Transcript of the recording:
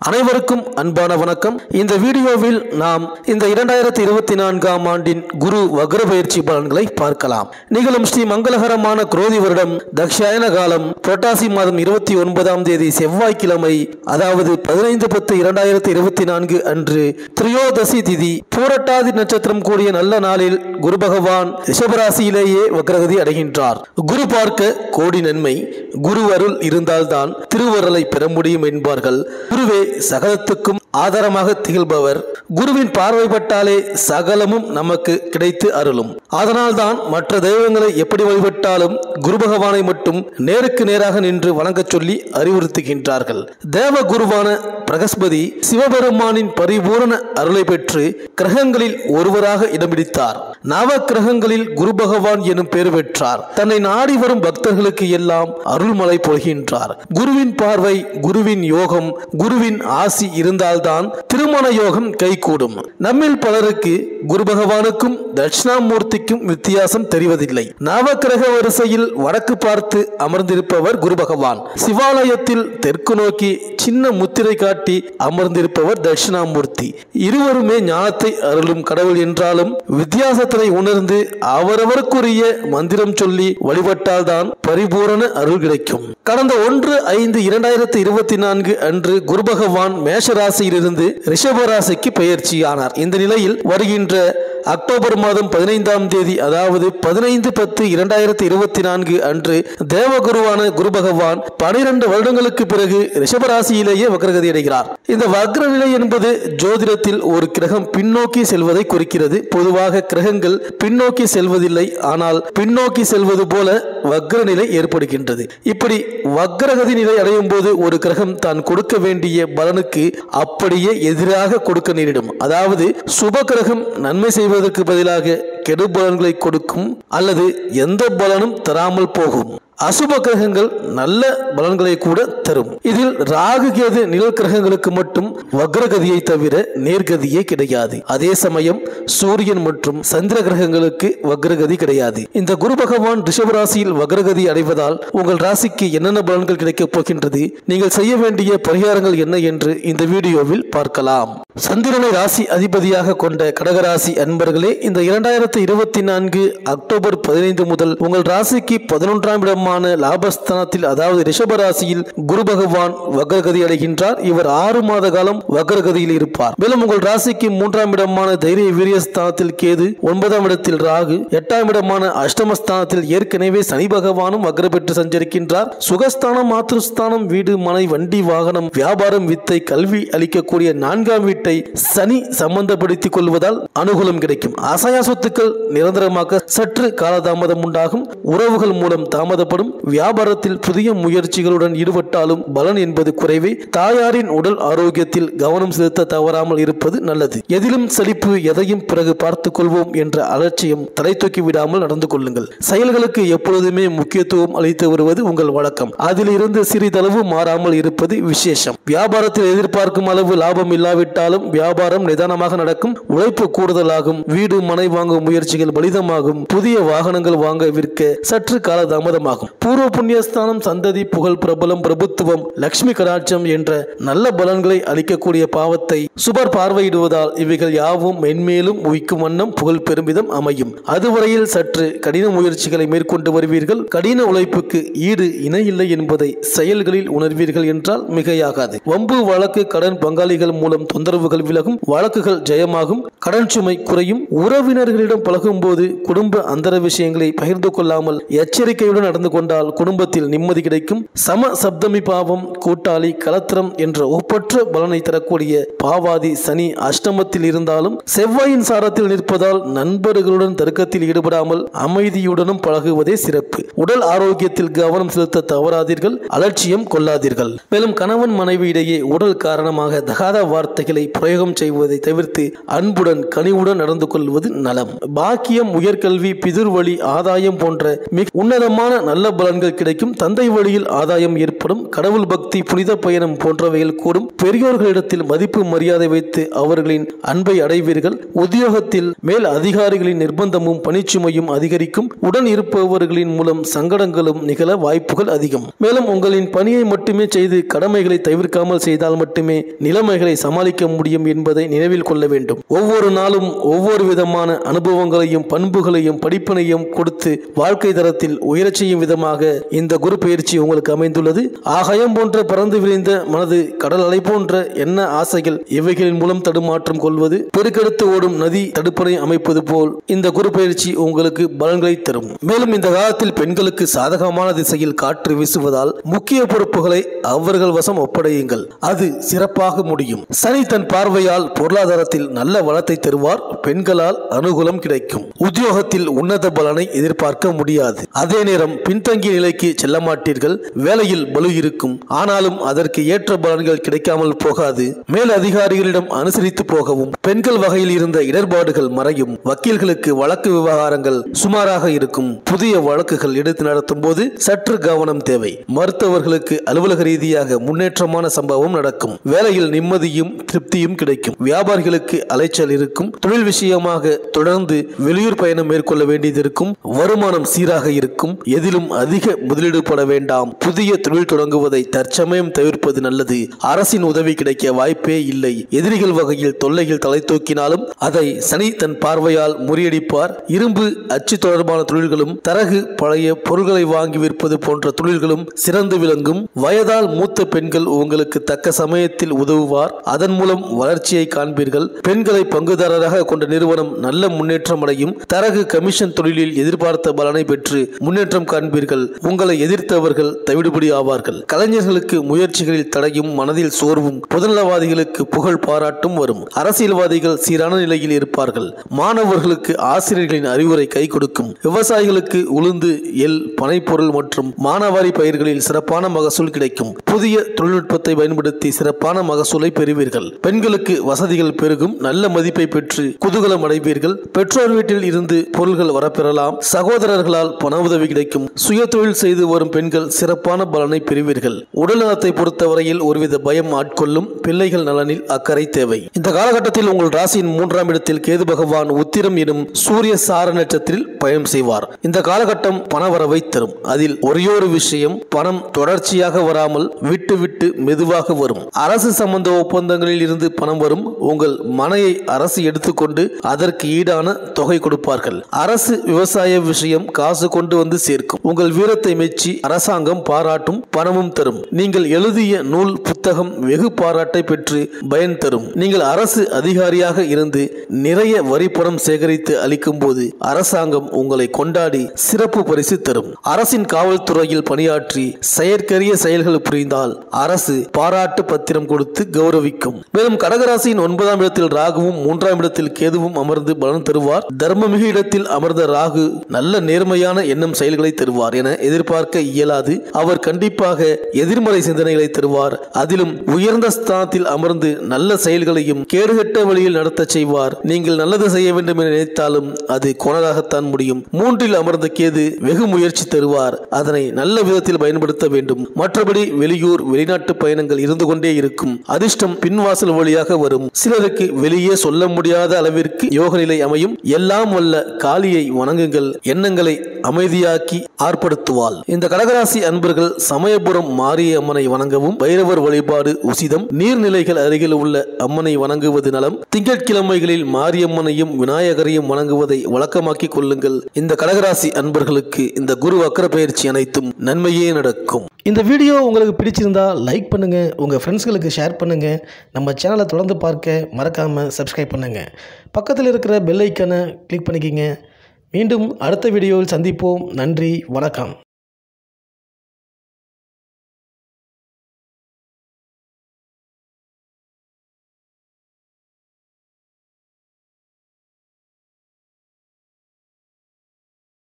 அனைவருக்கும் அன்பான வணக்கம். இந்த வீடியோவில் நாம் இந்த 2024ஆம் ஆண்டின் குரு வக்ர பயிற்சி பலன்களை பார்க்கலாம். நிகழும் ஸ்ரீ மங்களகரமான குரோதி வருடம் தக்ஷாயன காலம் புரட்டாசி மாதம் 29ஆம் தேதி செவ்வாய்க்கிழமை, அதாவது 15/10/2024 அன்று திரியோதசி திதி, பூரட்டாதி நட்சத்திரம் கூடிய நல்ல நாளில் குரு பகவான் ரிஷபராசியிலேயே வக்ரகதி அடைகின்றார். குரு பார்க்க கோடி நன்மை, குரு அருள் இருந்தால்தான் திருவருளை பெற முடியும் என்பார்கள். குருவே சகலத்துக்கும் ஆதாரமாக திகழ்பவர். குருவின் பார்வைப்பட்டாலே சகலமும் நமக்கு கிடைத்து அருளும். அதனால்தான் மற்ற தெய்வங்களை எப்படி வழிபட்டாலும் குரு பகவானை மட்டும் நேருக்கு நேராக நின்று வணங்கச் சொல்லி அறிவுறுத்துகின்றார்கள். தேவ குருவான பிரகஸ்பதி சிவபெருமானின் பரிபூரண அருளை பெற்று கிரகங்களில் ஒருவராக இடம் பிடித்தார். நவ கிரகங்களில் குரு பகவான் எனும் பெயர் பெற்றார். தன்னை நாடி வரும் பக்தர்களுக்கு எல்லாம் அருள்மழை பொழிகின்றார். குருவின் பார்வை, குருவின் யோகம், குருவின் ஆசி இருந்தால்தான் திருமண யோகம் கைகூடும். நம்மில் பலருக்கு குரு பகவானுக்கும் தட்சிணாமூர்த்திக்கும் வித்தியாசம் தெரிவதில்லை. நவக்கிரக வரிசையில் வடக்கு பார்த்து அமர்ந்திருப்பவர் குரு பகவான். சிவாலயத்தில் தெற்கு நோக்கி சின்ன முத்திரை காட்டி அமர்ந்திருப்பவர் தட்சிணாமூர்த்தி. இருவருமே ஞானத்தை அருளும் கடவுள் என்றாலும் வித்தியாசத்தை உணர்ந்து அவரவருக்குரிய மந்திரம் சொல்லி வழிபட்டால்தான் பரிபூரண அருள் கிடைக்கும். கடந்த 1/5/2024 அன்று குரு பகவான் மேஷ ராசியிலிருந்து ரிஷப ராசிக்கு பெயர்ச்சியானார். இந்த நிலையில் வருகின்ற அக்டோபர் மாதம் 15ஆம் தேதி, அதாவது 15/10/2024 அன்று தேவகுருவான குரு பகவான் 12 வருடங்களுக்கு பிறகு ரிஷபராசியிலேயே வக்ரகதி அடைகிறார். இந்த வக்ர நிலை என்பது ஜோதிடத்தில் ஒரு கிரகம் பின்னோக்கி செல்வதை குறிக்கிறது. பொதுவாக கிரகங்கள் பின்னோக்கி செல்வதில்லை, ஆனால் பின்னோக்கி செல்வது போல வக்ர நிலை ஏற்படுகின்றது. இப்படி வக்ரகதி நிலை அடையும் போது ஒரு கிரகம் தான் கொடுக்க வேண்டிய பலனுக்கு அப்படியே எதிராக கொடுக்க நேரிடும். அதாவது சுப கிரகம் நன்மை செய்வதற்கு பதிலாக கெடு பலன்களை கொடுக்கும், அல்லது எந்த பலனும் தராமல் போகும். அசுப கிரகங்கள் நல்ல பலன்களை கூட தரும். இதில் ராகு கேது நிழல் கிரகங்களுக்கு மட்டும் வக்ரகதியை தவிர நேர்கதியே கிடையாது. அதே சமயம் சூரியன் மற்றும் சந்திர கிரகங்களுக்கு வக்ரகதி கிடையாது. இந்த குரு பகவான் ரிஷபராசியில் வக்ரகதி அடைவதால் உங்கள் ராசிக்கு என்னென்ன பலன்கள் கிடைக்கப் போகின்றது, நீங்கள் செய்ய வேண்டிய பரிகாரங்கள் என்ன என்று இந்த வீடியோவில் பார்க்கலாம். சந்திரனை ராசி அதிபதியாக கொண்ட கடகராசி அன்பர்களே, இந்த 2024 அக்டோபர் 15 முதல் உங்கள் ராசிக்கு 11ஆம் இடமான லாபஸ்தானத்தில், அதாவது ரிஷபராசியில் குரு பகவான் வக்ரகதி அடைகின்றார். இவர் 6 மாத காலம் வக்ரகதியில் இருப்பார். மேலும் உங்கள் ராசிக்கு 3ஆம் இடமான தைரிய வீரியஸ்தானத்தில் கேது, 9ஆம் இடத்தில் ராகு, 8ஆம் இடமான அஷ்டமஸ்தானத்தில் ஏற்கனவே சனி பகவானும் வக்ர பெற்று சஞ்சரிக்கின்றார். சுகஸ்தானம், மாத்ருஸ்தானம், வீடு, மனை, வண்டி, வாகனம், வியாபாரம், வித்தை, கல்வி அளிக்கக்கூடிய 4ஆம் வீட்டை சனி சம்பந்தப்படுத்திக் கொள்வதால் அனுகூலம் கிடைக்கும். அசையா சொத்துக்கள் நிரந்தரமாக சற்று காலதாமதம் உண்டாகும். உறவுகள் மூலம் தாமதப்படும். வியாபாரத்தில் புதிய முயற்சிகளுடன் ஈடுபட்டாலும் பலன் என்பது குறைவே. தாயாரின் உடல் ஆரோக்கியத்தில் கவனம் செலுத்த தவறாமல் இருப்பது நல்லது. எதிலும் சலிப்பு, எதையும் பிறகு பார்த்துக் கொள்வோம் என்ற அலட்சியம் தலை தூக்கி விடாமல் நடந்து கொள்ளுங்கள். செயல்களுக்கு எப்பொழுதுமே முக்கியத்துவம் அளித்து வருவது உங்கள் வழக்கம். அதில் இருந்து சிறிதளவு மாறாமல் இருப்பது விசேஷம். வியாபாரத்தில் எதிர்பார்க்கும் அளவு லாபம் இல்லாவிட்டாலும் வியாபாரம் நிதானமாக நடக்கும். உழைப்பு கூடுதலாகும். வீடு, மனை வாங்கும் முயற்சிகள் பலிதமாகும். புதிய வாகனங்கள் வாங்க விற்க சற்று கால தாமதமாகும். பூர்வ புண்ணியஸ்தானம், சந்ததி, புகழ், பிரபலம், பிரபுத்துவம், லட்சுமி கடாட்சம் என்ற நல்ல பலன்களை அளிக்கக்கூடிய பாவத்தை சுபர் பார்வையிடுவதால் இவைகள் யாவும் மென்மேலும் உயிக்கும் வண்ணம் புகழ் பெருமிதம் அமையும். அதுவரையில் சற்று கடின முயற்சிகளை மேற்கொண்டு வருவீர்கள். கடின உழைப்புக்கு ஈடு இணையில்லை என்பதை செயல்களில் உணர்வீர்கள் என்றால் மிகையாகாது. வம்பு, வழக்கு, கடன், பங்காளிகள் மூலம் தொந்தரவுகள் விலகும். வழக்குகள் ஜெயமாகும். கடன் சுமை குறையும். உறவினர்களிடம் பழகும் போது குடும்ப அந்தர விஷயங்களை பகிர்ந்து கொள்ளாமல் எச்சரிக்கையுடன் நடந்து கொண்டால் குடும்பத்தில் நிம்மதி கிடைக்கும். சம சப்தமி பாவம், கூட்டாளி, கலத்திரம் என்ற ஒப்பற்ற பலனை தரக்கூடிய பாவாதி சனி அஷ்டமத்தில் இருந்தாலும் செவ்வாயின் சாரத்தில் நிற்பதால் நண்பர்களுடன் தர்க்கத்தில் ஈடுபடாமல் அமைதியுடனும் பழகுவதே சிறப்பு. உடல் ஆரோக்கியத்தில் கவனம் செலுத்த தவறாதீர்கள். அலட்சியம் கொள்ளாதீர்கள். மேலும் கணவன் மனைவி இடையே உடல் காரணமாக தகாத வார்த்தைகளை பிரயோகம் செய்வதை தவிர்த்து அன்புடன் கனிவுடன் நடந்து கொள்வது நலம். பாக்கியம், உயர்கல்வி, பிதுர் வழி ஆதாயம் போன்ற மிக உன்னதமான நல்ல பலன்கள் கிடைக்கும். தந்தை வழியில் ஆதாயம் ஏற்படும். கடவுள் பக்தி, புனித பயணம் போன்றவைகள் கூடும். பெரியோர்களிடத்தில் மதிப்பு மரியாதை வைத்து அவர்களின் அன்பை அடைவீர்கள். உத்தியோகத்தில் மேல் அதிகாரிகளின் நிர்பந்தமும் பணிச்சுமையும் அதிகரிக்கும். உடன் இருப்பவர்களின் மூலம் சங்கடங்களும் நிகழ வாய்ப்புகள் அதிகம். மேலும் உங்களின் பணியை மட்டுமே செய்து கடமைகளை தவிர்க்காமல் செய்தால் மட்டுமே நிலைமைகளை சமாளிக்க முடியும் என்பதை நினைவில் கொள்ள வேண்டும். ஒவ்வொரு நாளும் ஒவ்வொரு விதமான அனுபவங்களையும் பண்புகளையும் படிப்பினையும் கொடுத்து வாழ்க்கை தரத்தில் உயரச் செய்யும் விதமாக இந்த குரு பயிற்சி உங்களுக்கு அமைந்துள்ளது. ஆகாயம் போன்ற பறந்து விரிந்த மனது, கடல் அலை போன்ற என்ன ஆசைகள் இவைகளின் மூலம் தடுமாற்றம் கொள்வது, பெருக்கெடுத்து ஓடும் நதி தடுப்பணை அமைப்பது போல் இந்த குரு பயிற்சி உங்களுக்கு பலன்களை தரும். மேலும் இந்த காலத்தில் பெண்களுக்கு சாதகமான திசையில் காற்று வீசுவதால் முக்கிய பொறுப்புகளை அவர்கள் வசம் ஒப்படையுங்கள். அது சிறப்பாக முடியும். சனி தன் பார்வையால் பொருளாதாரத்தில் நல்ல வளத்தை தருவார். பெண்களால் அனுகூலம் கிடைக்கும். உத்தியோகத்தில் உன்னத பலனை எதிர்பார்க்க முடியாது. அதே நேரம் பின்தங்கிய நிலைக்கு செல்ல மாட்டீர்கள். வேலையில் பலு இருக்கும். ஆனாலும் அதற்கு ஏற்ற பலன்கள் கிடைக்காமல் போகாது. மேல் அதிகாரிகளிடம் அனுசரித்து போகவும். பெண்கள் வகையில் இருந்த இடர்பாடுகள் மறையும். வக்கீல்களுக்கு வழக்கு விவகாரங்கள் சுமாராக இருக்கும். புதிய வழக்குகள் எடுத்து நடத்தும் போது சற்று கவனம் தேவை. மருத்துவர்களுக்கு அலுவலக ரீதியாக முன்னேற்றமான சம்பவம் நடக்கும். வேலையில் நிம்மதியும் திருப்தியும் கிடைக்கும். வியாபாரிகளுக்கு அலைச்சல் இருக்கும். தொழில் விஷயமாக தொடர்ந்து வெளியூர் பயணம் மேற்கொள்ள வேண்டியது இருக்கும். வருமானம் சீராக இருக்கும். எதிலும் அதிக முதலீடு பட வேண்டாம். புதிய தொழில் தொடங்குவதை தற்சமயம் தவிர்ப்பது நல்லது. அரசின் உதவி கிடைக்க வாய்ப்பே இல்லை. எதிரிகள் வகையில் தொல்லைகள் தலை தூக்கினாலும் அதை சனி தன் பார்வையால் முறியடிப்பார். இரும்பு, அச்சு தொடர்பான தொழில்களும், தரகு, பழைய பொருட்களை வாங்கி விற்பது போன்ற தொழில்களும் சிறந்து விளங்கும். வயதால் மூத்த பெண்கள் உங்களுக்கு தக்க சமயத்தில் உதவுவார். அதன் மூலம் வளர்ச்சியை காண்பீர்கள். பெண்களை பங்குதாரராக கொண்ட நிறுவனம் நல்ல முன்னேற்றம் அடையும். தரகு, கமிஷன் தொழிலில் எதிர்பார்த்த பலனை பெற்று முன்னேற்றம் காண்பீர்கள். உங்களை எதிர்த்தவர்கள் தவிடுபடி ஆவார்கள். கலைஞர்களுக்கு முயற்சிகளில் தடையும் மனதில் சோர்வும், பொதுநலவாதிகளுக்கு புகழ் பாராட்டும் வரும். அரசியல்வாதிகள் சீரான நிலையில் இருப்பார்கள். மாணவர்களுக்கு ஆசிரியர்களின் அறிவுரை கை கொடுக்கும். விவசாயிகளுக்கு உளுந்து, எள், பனைப்பொருள் மற்றும் மானாவாரி பயிர்களில் சிறப்பான மகசூல் கிடைக்கும். புதிய தொழில்நுட்பத்தை பயன்படுத்தி சிறப்பான மகசூலை பெறுவீர்கள். பெண்களுக்கு வசதிகள் பெருகும். நல்ல மதிப்பை பெற்று குதூகலம் அடைவீர்கள். பெற்றோர் வீட்டில் இருந்து பொருள்கள் வரப்பெறலாம். சகோதரர்களால் பண உதவி கிடைக்கும். சுய தொழில் செய்து வரும் பெண்கள் சிறப்பான பலனை பெறுவீர்கள். உடல் நலத்தை பொறுத்தவரையில் ஒருவித பயம் ஆட்கொள்ளும். பிள்ளைகள் நலனில் அக்கறை தேவை. இந்த காலகட்டத்தில் உங்கள் ராசியின் 3ஆம் இடத்தில் கேது பகவான் உத்திரம் எனும் சூரிய சார நட்சத்திரத்தில் பயணம் செய்வார். இந்த காலகட்டம் பணவரவை தரும். அதில் ஒரே விஷயம், பணம் தொடர்ச்சியாக வராமல் விட்டு விட்டு மெதுவாக வரும். அரசு சம்பந்த ஒப்பந்தங்களில் இருந்து பணம் வரும். உங்கள் மனையை அரசு எடுத்துக்கொண்டு அதற்கு ஈடான தொகை கொடுப்பார்கள். அரசு விவசாய விஷயம் காசு கொண்டு வந்து சேர்க்கும். உங்கள் வீரத்தை மெச்சி அரசாங்கம் பாராட்டும். பணமும் தரும். நீங்கள் எழுதிய நூல், புத்தகம் வெகு பாராட்டை பெற்று பயன் தரும். நீங்கள் அரசு அதிகாரியாக இருந்து நிறைய வரி பணம் சேகரித்து அளிக்கும் போது அரசாங்கம் உங்களை கொண்டாடி சிறப்பு பரிசு தரும். அரசின் காவல்துறையில் பணியாற்றி செயற்கரிய செயல்கள் புரிந்தால் அரசு பாராட்டு பத்திரம் கொடுத்து கௌரவிக்கும். மேலும் கடகராசியின் 9ஆம் இடத்தில் ராகுவும் 3ஆம் இடத்தில் கேதுவும் அமர்ந்து பலன் தருவார். தர்மமிகு இடத்தில் அமர்ந்த ராகு நல்ல நேர்மையான எண்ணம் செயல்களை தருவார் என எதிர்பார்க்க இயலாது. அவர் கண்டிப்பாக எதிர்மறை சிந்தனைகளை தருவார். அதிலும் உயர்ந்த ஸ்தானத்தில் அமர்ந்து நல்ல செயல்களையும் கேடுகட்ட வழியில் நடத்த செய்வார். நீங்கள் நல்லது செய்ய வேண்டும் என நினைத்தாலும் அது கோணலாகத்தான் முடியும். 3இல் அமர்ந்த கேது வெகு முயற்சி தருவார். அதனை நல்ல விதத்தில் பயன்படுத்த வேண்டும். மற்றபடி வெளியூர், வெளிநாட்டு பயணங்கள் இருந்து கொண்டே இருக்கும். அதிர்ஷ்டம் பின்வாசல் வழியாக வரும். சிலருக்கு வெளியே சொல்ல முடியாத அளவிற்கு யோக நிலை அமையும். எல்லாம் வல்ல காளியை வணங்குங்கள். எண்ணங்களை அமைதியாக்கி ஆர்ப்படுத்துவாள். இந்த கடகராசி அன்பர்கள் சமயபுரம் மாரிய அம்மனை வணங்கவும், பைரவர் வழிபாடு உசிதம். நீர்நிலைகள் அருகில் உள்ள அம்மனை வணங்குவது நலம். திங்கட்கிழமைகளில் மாரியம்மனையும் விநாயகரையும் வணங்குவதை வழக்கமாக்கிக் கொள்ளுங்கள். இந்த கடகராசி அன்பர்களுக்கு இந்த குரு வக்ர பயிற்சி அனைத்தும் நன்மையே நடக்கும். இந்த வீடியோ உங்களுக்கு பிடிச்சிருந்தா லைக் பண்ணுங்க, உங்க ஃப்ரெண்ட்ஸ்களுக்கு ஷேர் பண்ணுங்க. நம்ம சேனலை தொடர்ந்து பார்க்க மறக்காம சப்ஸ்கிரைப் பண்ணுங்க. பக்கத்தில் இருக்கிற பெல் ஐக்கானை கிளிக் பண்ணிக்கங்க. மீண்டும் அடுத்த வீடியோவில் சந்திப்போம். நன்றி, வணக்கம்.